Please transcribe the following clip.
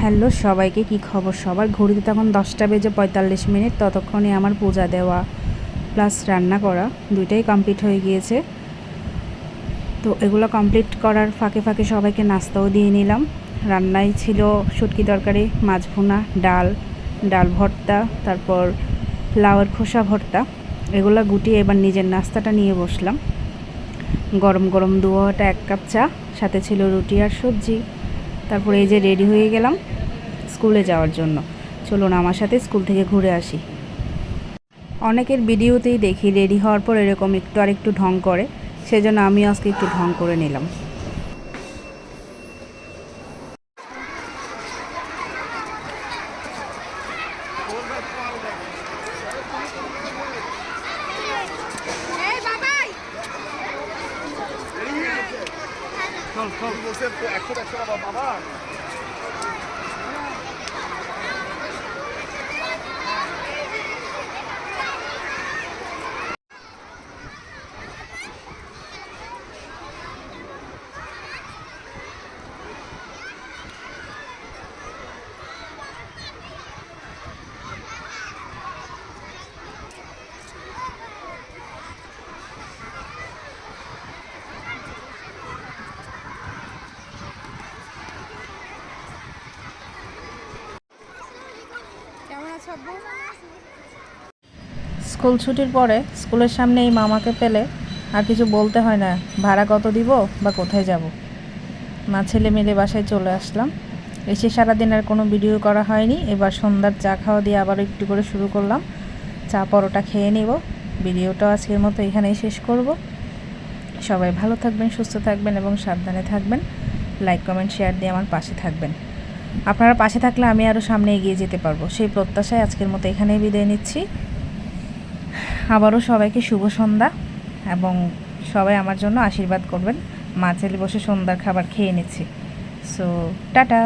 Hello সবাইকে, কি খবর সবার? ঘড়িতে তখন 10:45 ততক্ষণে আমার পূজা দেওয়া প্লাস রান্না করা দুইটাই কমপ্লিট হয়ে গিয়েছে। তো এগুলো কমপ্লিট করার ফাঁকে ফাঁকে সবাইকে নাস্তাও দিয়ে নিলাম। রান্নায় ছিল শুটকি তরকারি, মাছ ভুনা, ডাল ভর্তা, তারপর লাউয়ের খোসা ভর্তা। এগুলো গুটিয়ে এবার নিজের নাস্তাটা নিয়ে বসলাম। গরম গরম দুয়াটা 1 কাপ চা, সাথে ছিল রুটি আর সবজি। তারপরে এই যে রেডি হয়ে গেলাম স্কুলে যাওয়ার জন্য। চলুন আমার সাথে স্কুল থেকে ঘুরে আসি। অনেকের ভিডিওতেই দেখি রেডি হওয়ার পর এরকম একটু আর একটু ঢং করে, সেজন্য আমিও আজকে একটু ঢং করে নিলাম। বাবা স্কুল ছুটির পরে স্কুলের সামনে এই মামাকে পেলে আর কিছু বলতে হয় না, ভাড়া কত দিব বা কোথায় যাব। মা ছেলে মিলে বাসায় চলে আসলাম। এসে সারাদিন আর কোনো ভিডিও করা হয়নি। এবার সন্ধ্যার চা খাওয়া দিয়ে আবার একটু করে শুরু করলাম। চা পরোটা খেয়ে নিব। ভিডিওটা আজকের মতো এখানেই শেষ করব। সবাই ভালো থাকবেন, সুস্থ থাকবেন এবং সাবধানে থাকবেন। লাইক কমেন্ট শেয়ার দিয়ে আমার পাশে থাকবেন। আপনারা পাশে থাকলে আমি আরও সামনে এগিয়ে যেতে পারবো, সেই প্রত্যাশায় আজকের মতো এখানেই বিদায় নিচ্ছি। আবারও সবাইকে শুভ সন্ধ্যা এবং সবাই আমার জন্য আশীর্বাদ করবেন। মা ছেলে বসে সন্ধ্যার খাবার খেয়ে নিচ্ছি। So tata.